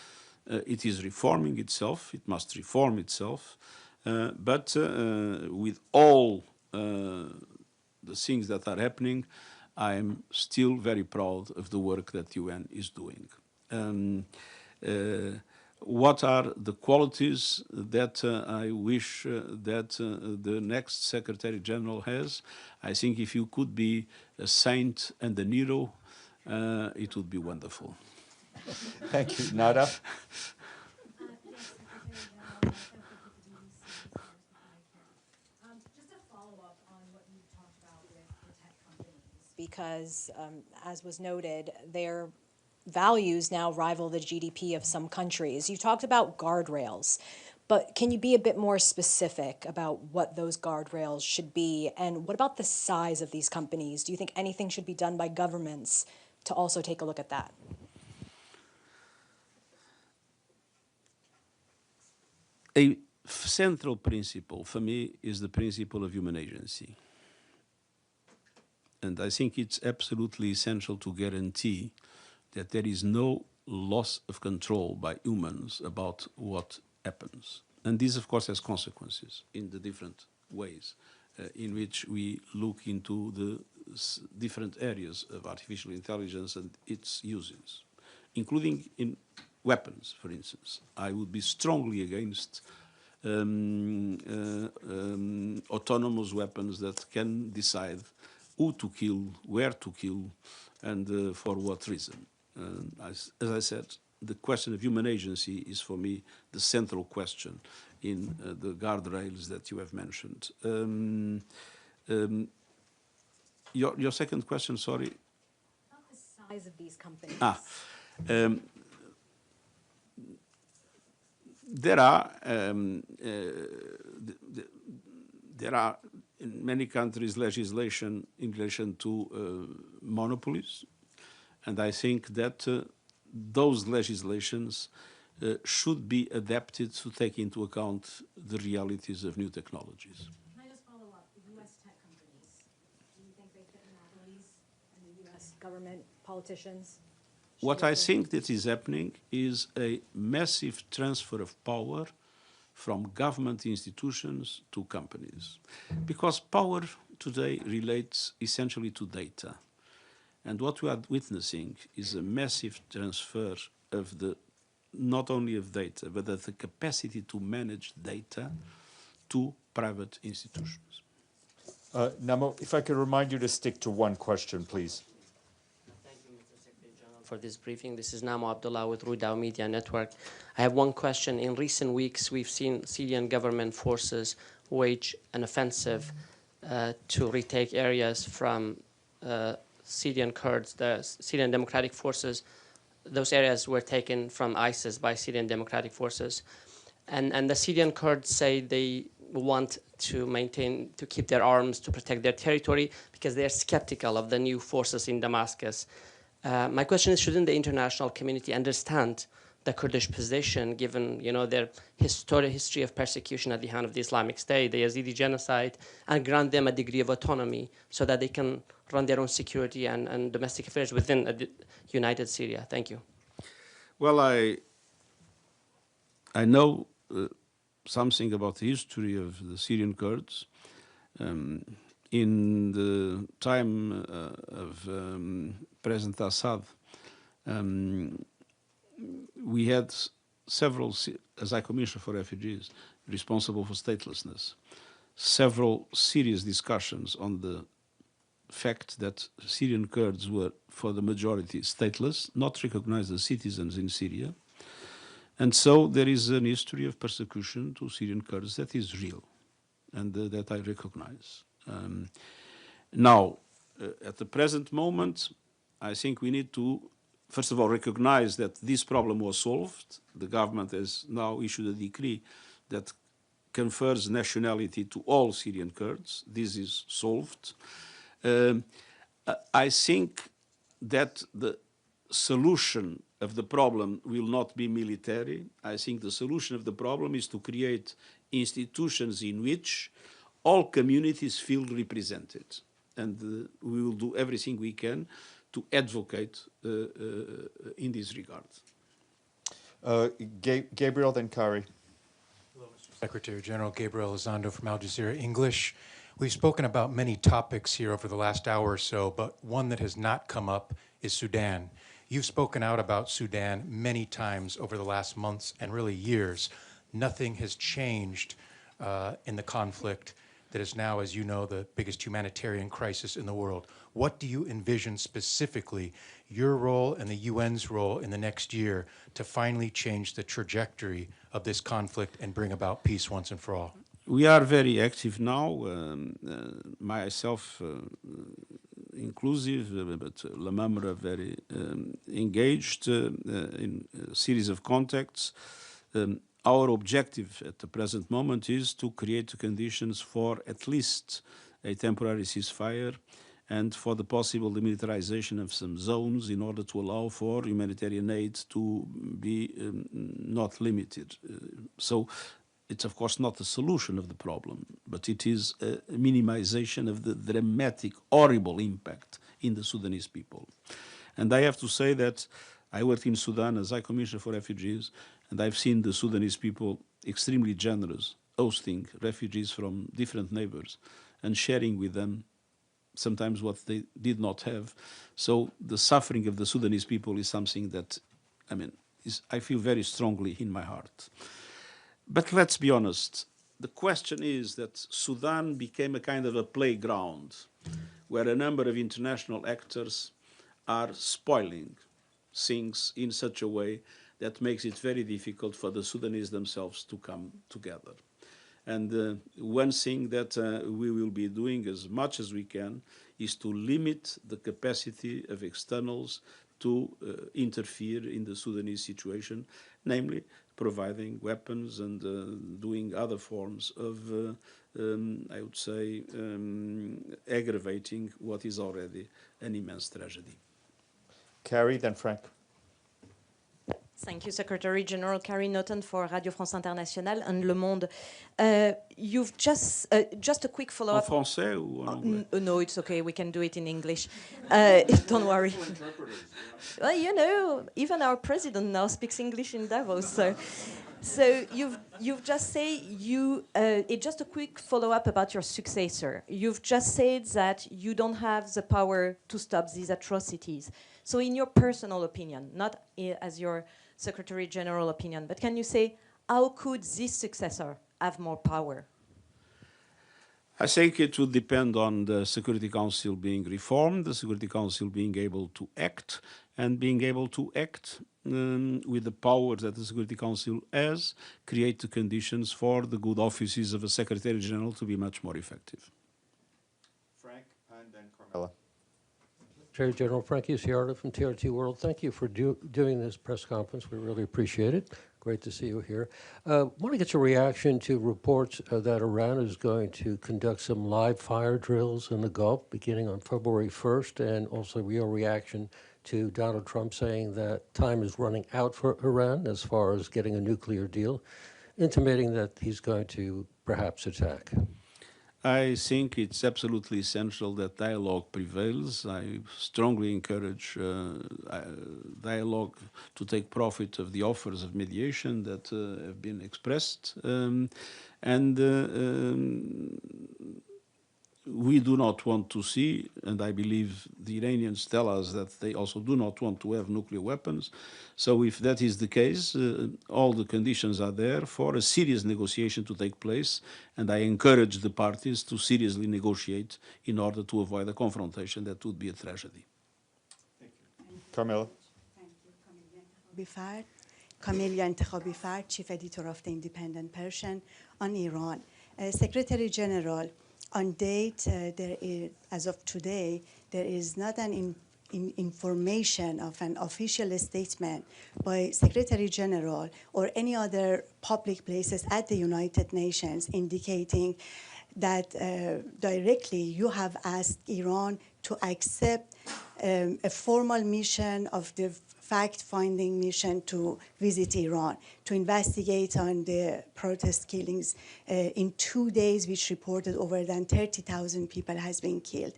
It is reforming itself. It must reform itself. But with all the things that are happening, I am still very proud of the work that the UN is doing. What are the qualities that I wish that the next Secretary-General has? I think if you could be a saint and a hero, it would be wonderful. Thank you. Nada? Because, as was noted, their values now rival the GDP of some countries. You talked about guardrails, but can you be a bit more specific about what those guardrails should be? And what about the size of these companies? Do you think anything should be done by governments to also take a look at that? A central principle for me is the principle of human agency. And I think it's absolutely essential to guarantee that there is no loss of control by humans about what happens. And this, of course, has consequences in the different ways in which we look into the different areas of artificial intelligence and its uses, including in weapons, for instance. I would be strongly against autonomous weapons that can decide who to kill, where to kill, and for what reason. As I said, the question of human agency is for me the central question in the guardrails that you have mentioned. Your second question, sorry? About the size of these companies. There are in many countries legislation in relation to monopolies, and I think that those legislations should be adapted to take into account the realities of new technologies. Can I just follow up? U.S. tech companies, do you think they fit monopolies and the U.S. government, politicians? What I think that is happening is a massive transfer of power from government institutions to companies. Because power today relates essentially to data. And what we are witnessing is a massive transfer of the, not only of data, but of the capacity to manage data to private institutions. Namo, if I could remind you to stick to one question, please. Thank you, Mr. Secretary-General, for this briefing. This is Namo Abdullah with Rudao Media Network. I have one question. In recent weeks, we've seen Syrian government forces wage an offensive to retake areas from Syrian Kurds, the Syrian Democratic Forces. Those areas were taken from ISIS by Syrian Democratic Forces. And the Syrian Kurds say they want to keep their arms to protect their territory because they're skeptical of the new forces in Damascus. My question is, shouldn't the international community understand the Kurdish position, given their history of persecution at the hand of the Islamic State, the Yazidi genocide, and grant them a degree of autonomy so that they can run their own security and domestic affairs within a united Syria? Thank you. Well, I know something about the history of the Syrian Kurds. In the time of President Assad, we had several, as High Commissioner for Refugees, responsible for statelessness, several serious discussions on the fact that Syrian Kurds were, for the majority, stateless, not recognized as citizens in Syria. And so there is an history of persecution to Syrian Kurds that is real and that I recognize. Now, at the present moment, I think we need to, first of all, recognize that this problem was solved. The government has now issued a decree that confers nationality to all Syrian Kurds. This is solved. I think that the solution of the problem will not be military. I think the solution of the problem is to create institutions in which all communities feel represented. And we will do everything we can to advocate in this regard. Gabriel, then Kari. Hello, Mr. Secretary-General. Gabriel Elizondo from Al Jazeera English. We've spoken about many topics here over the last hour or so, but one that has not come up is Sudan. You've spoken out about Sudan many times over the last months and really years. Nothing has changed in the conflict that is now, as you know, the biggest humanitarian crisis in the world. What do you envision specifically your role and the UN's role in the next year to finally change the trajectory of this conflict and bring about peace once and for all? We are very active now, myself inclusive, but Lamamra very engaged in a series of contacts. Our objective at the present moment is to create the conditions for at least a temporary ceasefire and for the possible demilitarization of some zones in order to allow for humanitarian aid to be not limited. So it's of course not the solution of the problem, but it is a minimization of the dramatic, horrible impact in the Sudanese people. And I have to say that I worked in Sudan as High Commissioner for Refugees, and I've seen the Sudanese people extremely generous, hosting refugees from different neighbors and sharing with them sometimes what they did not have. So the suffering of the Sudanese people is something that, I feel very strongly in my heart. But let's be honest, the question is that Sudan became a kind of a playground where a number of international actors are spoiling things in such a way that makes it very difficult for the Sudanese themselves to come together. And one thing that we will be doing as much as we can is to limit the capacity of externals to interfere in the Sudanese situation, namely providing weapons and doing other forms of, I would say, aggravating what is already an immense tragedy. Kari, then Frank. Thank you, Secretary-General Carrie Naughton for Radio France Internationale and Le Monde. You've just a quick follow-up. En français ou en anglais? No, it's okay. We can do it in English. Don't worry. Well, you know, even our president now speaks English in Davos. So you've just said it's just a quick follow-up about your successor. You've just said that you don't have the power to stop these atrocities. So in your personal opinion, not as your Secretary General opinion, but can you say how could this successor have more power? I think it would depend on the Security Council being reformed, the Security Council being able to act, and being able to act with the power that the Security Council has, create the conditions for the good offices of a Secretary General to be much more effective. Frank, and then Carmela. Secretary General Frank Uciardo from TRT World. Thank you for doing this press conference. We really appreciate it. Great to see you here. Want to get your reaction to reports that Iran is going to conduct some live fire drills in the Gulf beginning on February 1st, and also your reaction to Donald Trump saying that time is running out for Iran as far as getting a nuclear deal, intimating that he's going to perhaps attack. I think it's absolutely essential that dialogue prevails. I strongly encourage dialogue to take profit of the offers of mediation that have been expressed. We do not want to see, and I believe the Iranians tell us that they also do not want to have nuclear weapons. So if that is the case, all the conditions are there for a serious negotiation to take place, and I encourage the parties to seriously negotiate in order to avoid a confrontation that would be a tragedy. Thank you. Carmela. Camelia Intikhabi Fard, Chief Editor of the Independent Persian, on Iran. Secretary General, on date, as of today, there is not an information of an official statement by Secretary General or any other public places at the United Nations indicating that directly you have asked Iran to accept a formal mission of the fact-finding mission to visit Iran, to investigate on the protest killings in 2 days, which reported over than 30,000 people has been killed.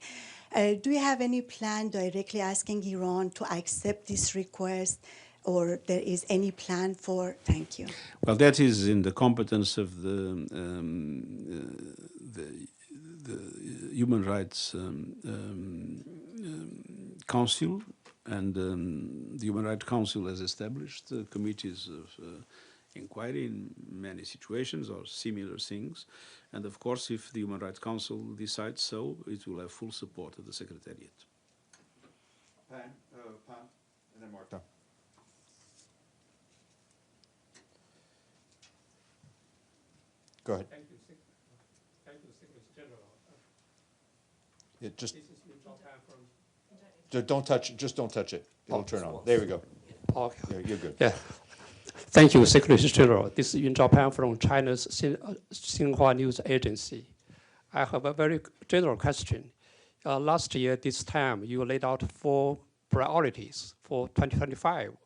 Do you have any plan directly asking Iran to accept this request, or there is any plan for? Thank you. Well, that is in the competence of the Human Rights Council, and the Human Rights Council has established committees of inquiry in many situations or similar things. And of course, if the Human Rights Council decides so, it will have full support of the Secretariat. Pam, and then Marta. Go ahead. Thank you, Secretary General. Yeah, just This is Min Zhaopan from. don't touch. Just don't touch it. It'll turn on. There we go. Okay. Yeah, you're good. Yeah. Thank you, Secretary General. This is Yun Zhaopan from China's Xinhua News Agency. I have a very general question. Last year, this time, you laid out 4 priorities for 2025.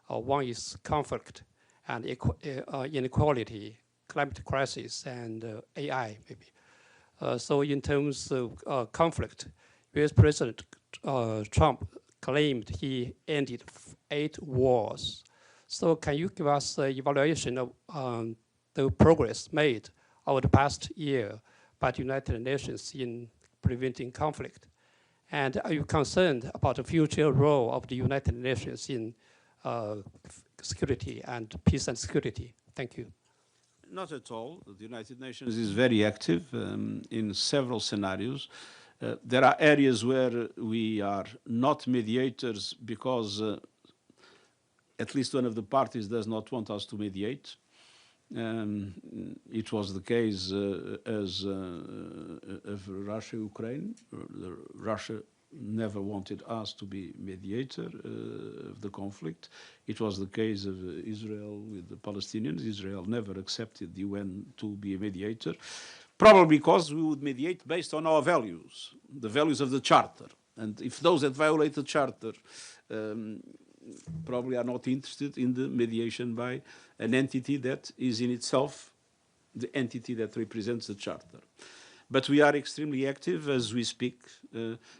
One is conflict and inequality, climate crisis, and AI, maybe. So in terms of conflict, US President Trump claimed he ended 8 wars. So can you give us an evaluation of the progress made over the past year by the United Nations in preventing conflict? And are you concerned about the future role of the United Nations in security and peace and security? Thank you. Not at all. The United Nations is very active in several scenarios. There are areas where we are not mediators because at least one of the parties does not want us to mediate. It was the case of Russia-Ukraine. Russia never wanted us to be mediator of the conflict. It was the case of Israel with the Palestinians. Israel never accepted the UN to be a mediator, probably because we would mediate based on our values, the values of the Charter. And if those that violate the Charter probably are not interested in the mediation by an entity that is in itself the entity that represents the Charter. But we are extremely active as we speak,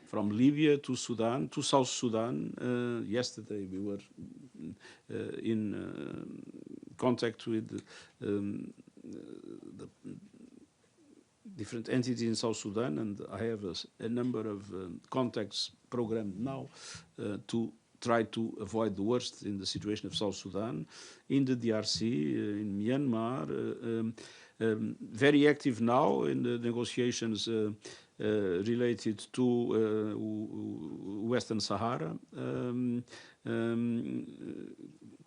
from Libya to Sudan to South Sudan. Yesterday we were in contact with the different entities in South Sudan, and I have a number of contacts programmed now to try to avoid the worst in the situation of South Sudan, in the DRC, in Myanmar, very active now in the negotiations related to Western Sahara,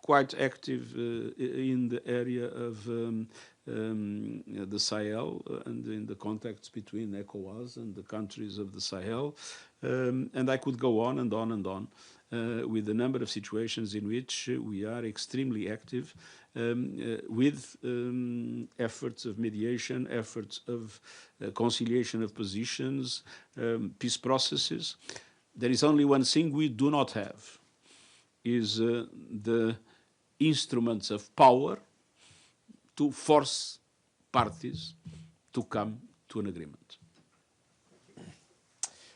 quite active in the area of the Sahel and in the contacts between ECOWAS and the countries of the Sahel. And I could go on and on and on with the number of situations in which we are extremely active with efforts of mediation, efforts of conciliation of positions, peace processes. There is only one thing we do not have, is the instruments of power to force parties to come to an agreement.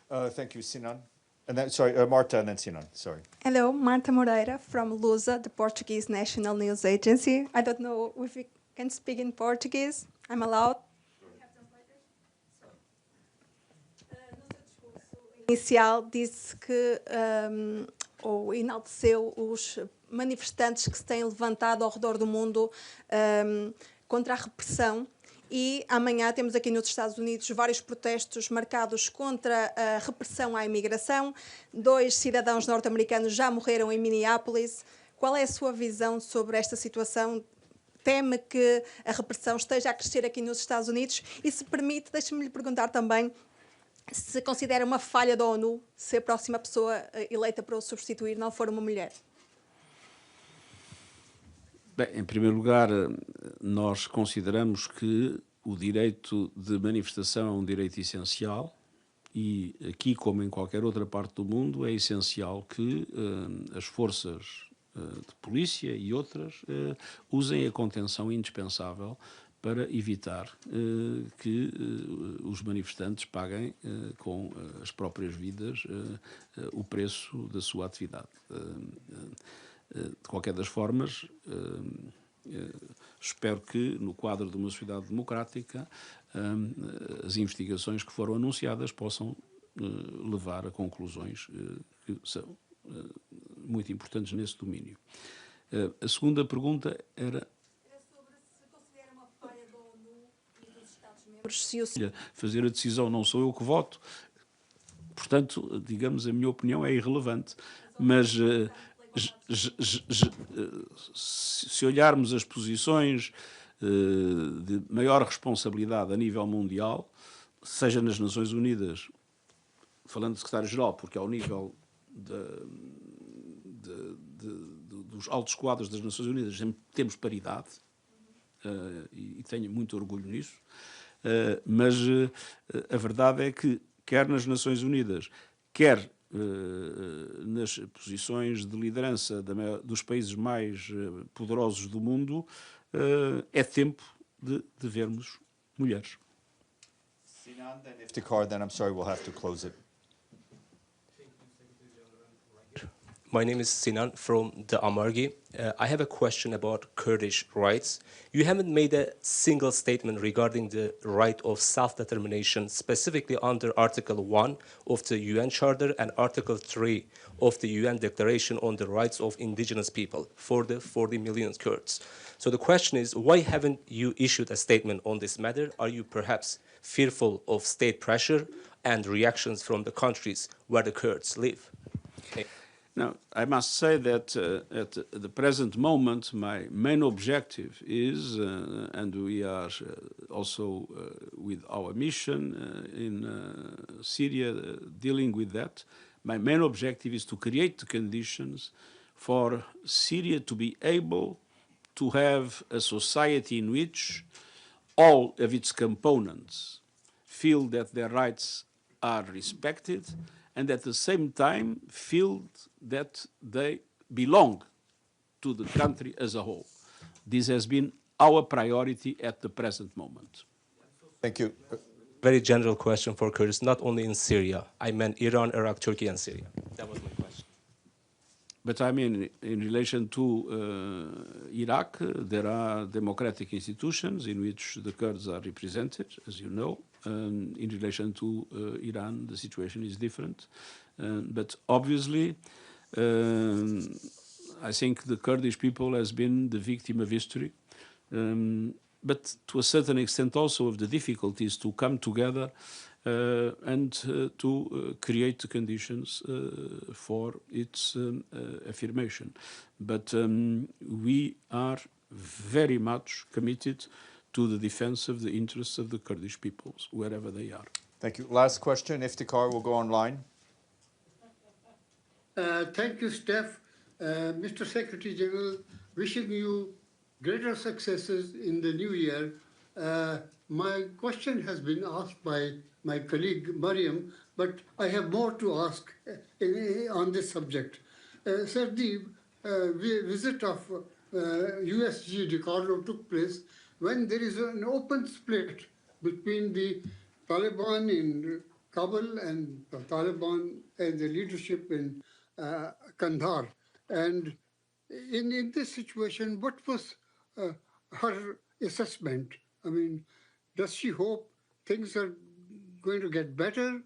Thank you, Sinan. And then, sorry, Marta and then Sinan, sorry. Hello, Marta Moreira from Lusa, the Portuguese National News Agency. I don't know if we can speak in Portuguese. I'm allowed? Inicial disse que, ou enalteceu os manifestantes que se têm levantado ao redor do mundo contra a repressão. E amanhã temos aqui nos Estados Unidos vários protestos marcados contra a repressão à imigração. 2 cidadãos norte-americanos já morreram em Minneapolis. Qual é a sua visão sobre esta situação? Teme que a repressão esteja a crescer aqui nos Estados Unidos? E se permite, deixe-me lhe perguntar também se considera uma falha da ONU se a próxima pessoa eleita para o substituir não for uma mulher. Bem, em primeiro lugar, nós consideramos que o direito de manifestação é um direito essencial e aqui, como em qualquer outra parte do mundo, é essencial que as forças de polícia e outras usem a contenção indispensável para evitar que os manifestantes paguem com as próprias vidas o preço da sua atividade. De qualquer das formas, espero que, no quadro de uma sociedade democrática, as investigações que foram anunciadas possam levar a conclusões que são muito importantes nesse domínio. A segunda pergunta era... sobre se considera uma falha da ONU e dos Estados-membros. Fazer a decisão não sou eu que voto, portanto, digamos, a minha opinião é irrelevante, mas... se olharmos as posições de maior responsabilidade a nível mundial, seja nas Nações Unidas, falando de secretário-geral, porque ao nível dos altos quadros das Nações Unidas temos paridade, e tenho muito orgulho nisso, mas a verdade é que, quer nas Nações Unidas, quer nas posições de liderança dos países mais poderosos do mundo, é tempo de vermos mulheres. Sinan, then Iftikhar, then I'm sorry, we'll have to close it. My name is Sinan from the Amargi. I have a question about Kurdish rights. You haven't made a single statement regarding the right of self-determination, specifically under Article 1 of the UN Charter and Article 3 of the UN Declaration on the Rights of Indigenous People for the 40 million Kurds. So the question is, why haven't you issued a statement on this matter? Are you perhaps fearful of state pressure and reactions from the countries where the Kurds live? Okay. Now, I must say that at the present moment, my main objective is, and we are also with our mission in Syria dealing with that, my main objective is to create the conditions for Syria to be able to have a society in which all of its components feel that their rights are respected, and at the same time feel that belong to the country as a whole. This has been our priority at the present moment. Thank you. Very general question for Kurds, not only in Syria. I meant Iran, Iraq, Turkey, and Syria. That was my question. But I mean, in relation to Iraq, there are democratic institutions in which the Kurds are represented, as you know. In relation to Iran, the situation is different. But obviously, I think the Kurdish people has been the victim of history. But to a certain extent also of the difficulties to come together and to create the conditions for its affirmation. But we are very much committed to the defense of the interests of the Kurdish peoples, wherever they are. Thank you. Last question, Iftikhar will go online. Thank you, Steph. Mr. Secretary General, wishing you greater successes in the new year. My question has been asked by my colleague Mariam, but I have more to ask on this subject. Sir, the visit of USG DiCarlo took place when there is an open split between the Taliban in Kabul and the Taliban and the leadership in Kandahar. And in this situation, what was her assessment? I mean, does she hope things are going to get better?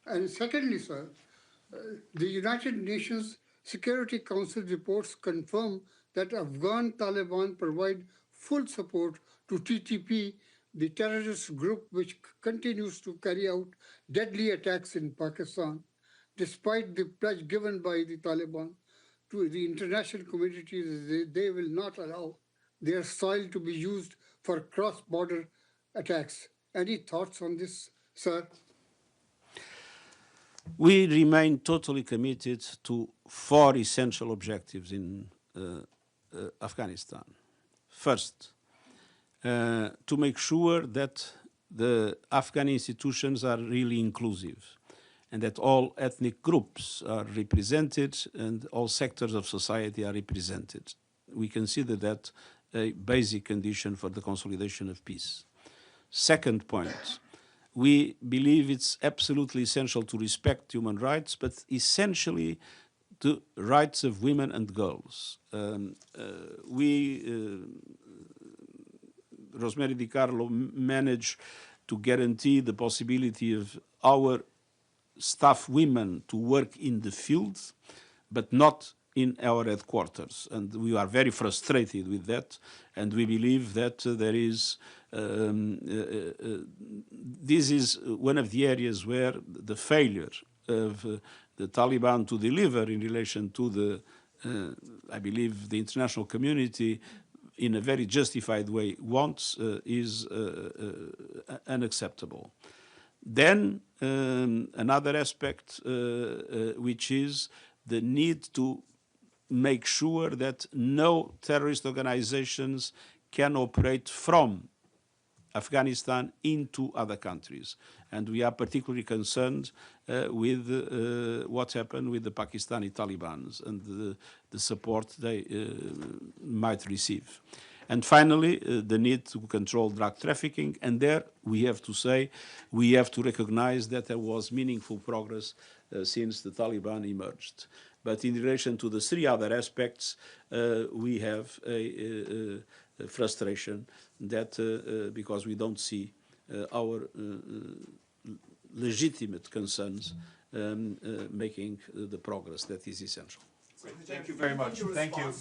And secondly, sir, the United Nations Security Council reports confirm that Afghan Taliban provide full support to TTP, the terrorist group which continues to carry out deadly attacks in Pakistan, despite the pledge given by the Taliban to the international community that they will not allow their soil to be used for cross-border attacks. Any thoughts on this, sir? We remain totally committed to 4 essential objectives in Afghanistan. First, to make sure that the Afghan institutions are really inclusive and that all ethnic groups are represented and all sectors of society are represented. We consider that a basic condition for the consolidation of peace. Second point, we believe it's absolutely essential to respect human rights, but essentially the rights of women and girls. Rosemary DiCarlo managed to guarantee the possibility of our staff women to work in the field, but not in our headquarters. And we are very frustrated with that. And we believe that there is, this is one of the areas where the failure of the Taliban to deliver in relation to the, I believe, the international community in a very justified way wants is unacceptable. Then another aspect, which is the need to make sure that no terrorist organizations can operate from Afghanistan into other countries. And we are particularly concerned with what happened with the Pakistani Taliban and the support they might receive. And finally, the need to control drug trafficking. And there, we have to say, we have to recognize that there was meaningful progress since the Taliban emerged. But in relation to the 3 other aspects, we have a frustration that because we don't see our legitimate concerns making the progress that is essential. Thank you very much. Thank you.